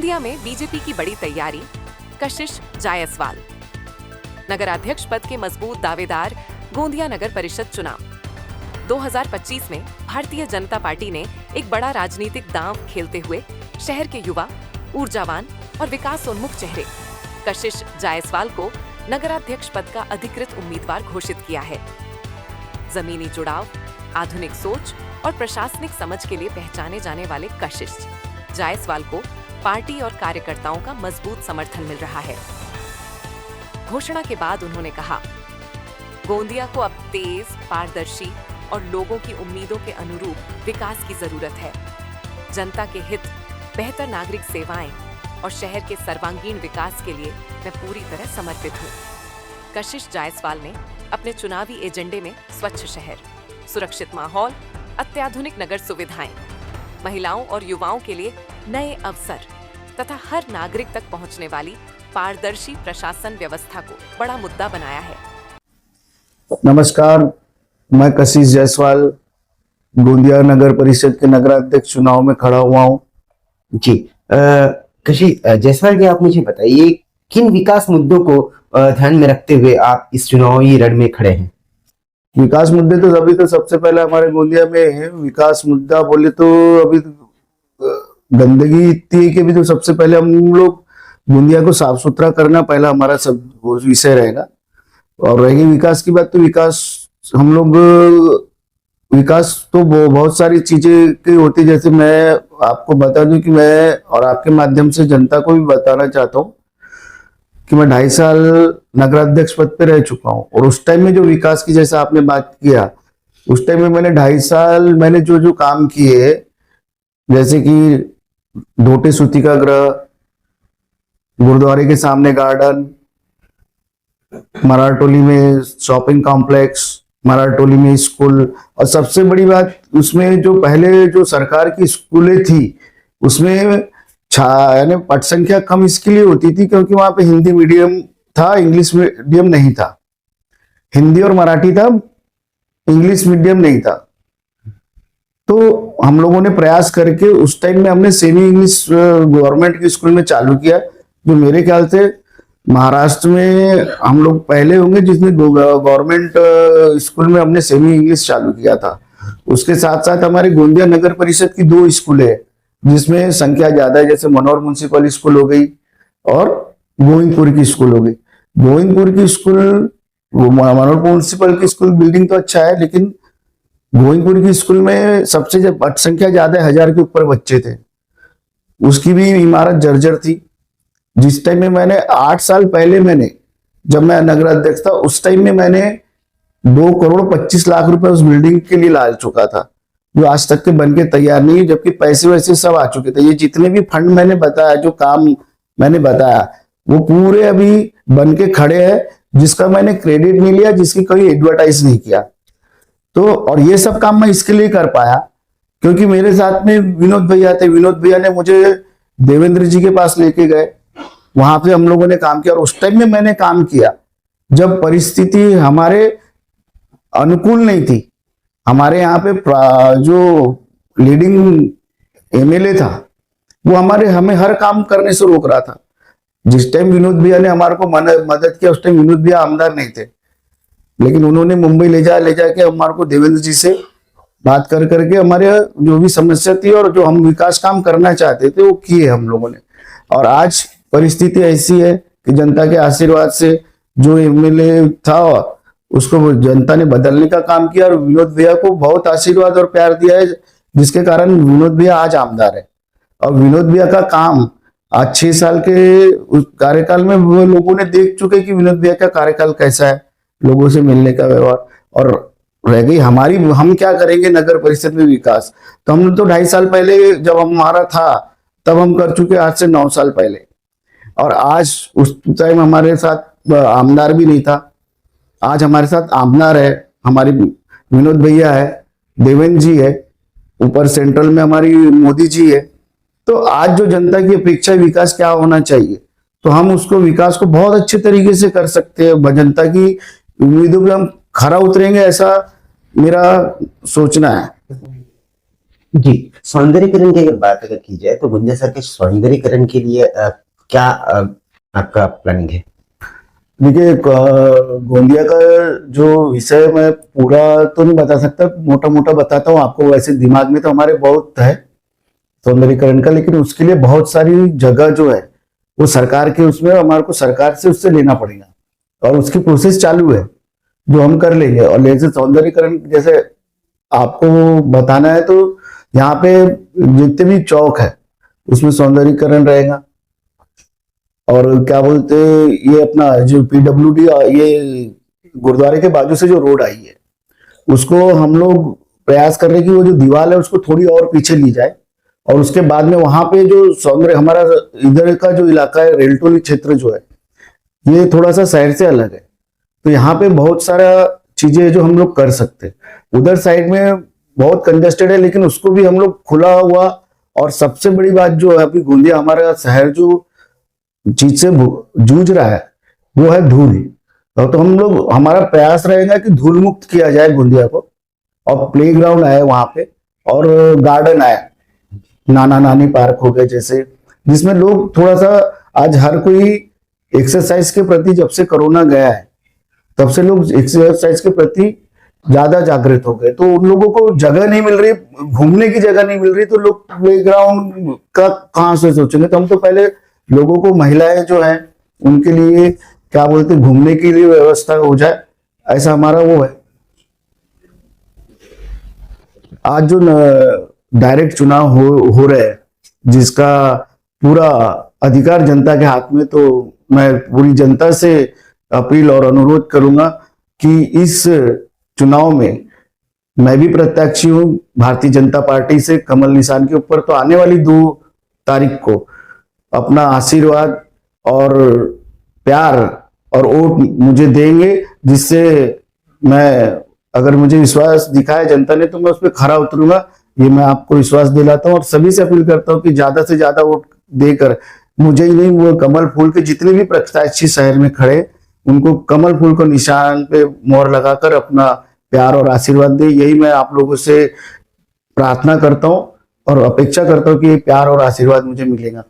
गोंदिया में बीजेपी की बड़ी तैयारी, कशिश जायसवाल। नगराध्यक्ष पद के मजबूत दावेदार गोंदिया नगर परिषद चुनाव 2025 में भारतीय जनता पार्टी ने एक बड़ा राजनीतिक दांव खेलते हुए शहर के युवा, ऊर्जावान और विकासोन्मुख चेहरे कशिश जायसवाल को नगराध्यक्ष पद का अधिकृत उम्मीदवार घोषित किया है। जमीनी जुड़ाव, आधुनिक सोच और प्रशासनिक समझ के लिए पहचाने जाने वाले कशिश जायसवाल को पार्टी और कार्यकर्ताओं का मजबूत समर्थन मिल रहा है। घोषणा के बाद उन्होंने कहा, गोंदिया को अब तेज, पारदर्शी और लोगों की उम्मीदों के अनुरूप विकास की जरूरत है। जनता के हित, बेहतर नागरिक सेवाएं और शहर के सर्वांगीण विकास के लिए मैं पूरी तरह समर्पित हूँ। कशिश जायसवाल ने अपने चुनावी एजेंडे में स्वच्छ शहर, सुरक्षित माहौल, अत्याधुनिक नगर सुविधाएं, महिलाओं और युवाओं के लिए नए अवसर तथा हर नागरिक तक पहुंचने वाली पारदर्शी प्रशासन व्यवस्था को बड़ा मुद्दा बनाया है। नमस्कार, मैं कशिश जायसवाल गोंदिया नगर परिषद के नगराध्यक्ष चुनाव में खड़ा हुआ हूँ। जी कशिश जायसवाल जी, आप मुझे बताइए किन विकास मुद्दों को ध्यान में रखते हुए आप इस चुनावी रण में खड़े हैं? विकास मुद्दे तो अभी तो सबसे पहले हमारे गोंदिया में विकास मुद्दा बोले तो अभी गंदगी इतनी है कि अभी तो सबसे पहले हम लोग गोंदिया को साफ सुथरा करना पहला हमारा सब विषय रहेगा। और रहेगी विकास की बात तो विकास हम लोग विकास तो बहुत सारी चीजें की होती, जैसे मैं आपको बता दूं कि मैं और आपके माध्यम से जनता को भी बताना चाहता हूँ कि मैं 2.5 साल नगराध्यक्ष पद पे रह चुका हूँ। और उस टाइम में जो विकास की जैसा आपने बात किया, उस टाइम में मैंने 2.5 साल मैंने जो काम किए, जैसे कि ढोटे सूतिका गृह, गुरुद्वारे के सामने गार्डन, मरारटोली में शॉपिंग कॉम्प्लेक्स, मरारटोली में स्कूल, और सबसे बड़ी बात उसमें जो पहले जो सरकार की स्कूलें थी उसमें यानी पट संख्या कम इसके लिए होती थी क्योंकि वहां पे हिंदी मीडियम था, इंग्लिश मीडियम नहीं था। हिंदी और मराठी था, इंग्लिश मीडियम नहीं था। तो हम लोगों ने प्रयास करके उस टाइम में हमने सेमी इंग्लिश गवर्नमेंट के स्कूल में चालू किया, जो मेरे ख्याल से महाराष्ट्र में हम लोग पहले होंगे जिसने गवर्नमेंट स्कूल में हमने सेमी इंग्लिश चालू किया था। उसके साथ साथ हमारे गोंदिया नगर परिषद की 2 स्कूल है जिसमें संख्या ज्यादा है, जैसे मनोहर म्युनिसिपल स्कूल हो गई और गोविंदपुर की स्कूल हो गई। गोविंदपुर की स्कूल, मनोहर म्युनिसिपल की स्कूल बिल्डिंग तो अच्छा है, लेकिन गोविंदपुर की स्कूल में सबसे संख्या ज्यादा 1000 के ऊपर बच्चे थे, उसकी भी इमारत जर्जर थी। जिस टाइम में मैंने 8 साल पहले जब मैं नगराध्यक्ष था, उस टाइम में मैंने 2,25,00,000 रुपए उस बिल्डिंग के लिए ला चुका था, जो आज तक के बन के तैयार नहीं है, जबकि पैसे वैसे सब आ चुके थे। ये जितने भी फंड मैंने बताया, जो काम मैंने बताया, वो पूरे अभी बन के खड़े हैं, जिसका मैंने क्रेडिट नहीं लिया, जिसकी कोई एडवर्टाइज नहीं किया। तो और ये सब काम मैं इसके लिए कर पाया क्योंकि मेरे साथ में विनोद भैया थे। विनोद भैया ने मुझे देवेंद्र जी के पास लेके गए, वहां पे हम लोगों ने काम किया। और उस टाइम में मैंने काम किया जब परिस्थिति हमारे अनुकूल नहीं थी। हमारे यहाँ पे जो लीडिंग एमएलए था वो हमें हर काम करने से रोक रहा था। जिस टाइम विनोद भैया ने हमारे को मदद किया, उस टाइम विनोद भैया आमदार नहीं थे, लेकिन उन्होंने मुंबई ले जाके हमारे को देवेंद्र जी से बात करके हमारे जो भी समस्या थी और जो हम विकास काम करना चाहते थे वो किए हम लोगों ने। और आज परिस्थिति ऐसी है कि जनता के आशीर्वाद से जो एमएलए था उसको जनता ने बदलने का काम किया और विनोद भैया को बहुत आशीर्वाद और प्यार दिया है, जिसके कारण विनोद भैया आज आमदार है। और विनोद भैया का काम आज 6 साल के कार्यकाल में वो लोगों ने देख चुके कि विनोद भैया का कार्यकाल कैसा है, लोगों से मिलने का व्यवहार। और रह गई हम क्या करेंगे नगर परिषद में विकास, तो हमने तो 2.5 साल पहले जब हमारा था तब हम कर चुके, आज से 9 साल पहले। और आज उस टाइम हमारे साथ आमदार भी नहीं था, आज हमारे साथ आमदार है, हमारी विनोद भैया है, देवेंद्र जी है, ऊपर सेंट्रल में हमारी मोदी जी है। तो आज जो जनता की अपेक्षा विकास क्या होना चाहिए, तो हम उसको विकास को बहुत अच्छे तरीके से कर सकते हैं। जनता की उम्मीदों पे हम खरा उतरेंगे, ऐसा मेरा सोचना है। जी, सौंदर्यीकरण की अगर बात अगर की जाए तो गोंदिया शहर के सौंदर्यीकरण के लिए क्या आपका प्लानिंग है? देखिए, गोंदिया का जो विषय मैं पूरा तो नहीं बता सकता, मोटा मोटा बताता हूँ आपको। वैसे दिमाग में तो हमारे बहुत है सौंदर्यीकरण का, लेकिन उसके लिए बहुत सारी जगह जो है वो सरकार के उसमें, हमारे को सरकार से उससे लेना पड़ेगा और उसकी प्रोसेस चालू है जो हम कर लेंगे। और जैसे सौंदर्यीकरण, जैसे आपको बताना है तो यहाँ पे जितने भी चौक है उसमें सौंदर्यीकरण रहेगा। और क्या बोलते, ये अपना जो पीडब्ल्यूडी, ये गुरुद्वारे के बाजू से जो रोड आई है उसको हम लोग प्रयास कर रहे हैं कि वो जो दीवार है उसको थोड़ी और पीछे ली जाए। और उसके बाद में वहां पे जो सौंदर्य, हमारा इधर का जो इलाका है रेलटोली क्षेत्र जो है, ये थोड़ा सा शहर से अलग है, तो यहाँ पे बहुत सारा चीजें हैं जो हम लोग कर सकते हैं। उधर साइड में बहुत कंजेस्टेड है, लेकिन उसको भी हम लोग खुला हुआ। और सबसे बड़ी बात जो है, अभी गोंदिया हमारा शहर जो चीज से जूझ रहा है वो है धूल। तो हम लोग, हमारा प्रयास रहेगा कि धूल मुक्त किया जाए गोंदिया को, और प्लेग्राउंड आए वहां पे, और गार्डन आए, नाना नानी पार्क हो गए जैसे, जिसमें लोग थोड़ा सा, आज हर कोई एक्सरसाइज के प्रति, जब से कोरोना गया है तब से लोग एक्सरसाइज के प्रति ज्यादा जागृत हो गए। तो उन लोगों को जगह नहीं मिल रही, घूमने की जगह नहीं मिल रही, तो लोग प्लेग्राउंड का कहाँ से सोचेंगे। तो हम तो पहले लोगों को, महिलाएं जो हैं उनके लिए क्या बोलते, घूमने के लिए व्यवस्था हो जाए, ऐसा हमारा वो है। आज जो डायरेक्ट चुनाव हो रहे हैं, जिसका पूरा अधिकार जनता के हाथ में, तो मैं पूरी जनता से अपील और अनुरोध करूंगा कि इस चुनाव में मैं भी प्रत्याशी हूं भारतीय जनता पार्टी से, कमल निशान के ऊपर। तो आने वाली 2 तारीख को अपना आशीर्वाद और प्यार और वोट मुझे देंगे, जिससे मैं, अगर मुझे विश्वास दिखाया जनता ने तो मैं उस पर खरा उतरूंगा, ये मैं आपको विश्वास दिलाता हूं। और सभी से अपील करता हूं कि ज्यादा से ज्यादा वोट देकर, मुझे ही नहीं, वो कमल फूल के जितने भी प्रत्याशी शहर में खड़े, उनको कमल फूल को निशान पे मोहर लगाकर अपना प्यार और आशीर्वाद दे। यही मैं आप लोगों से प्रार्थना करता हूं और अपेक्षा करता हूं कि ये प्यार और आशीर्वाद मुझे मिलेगा।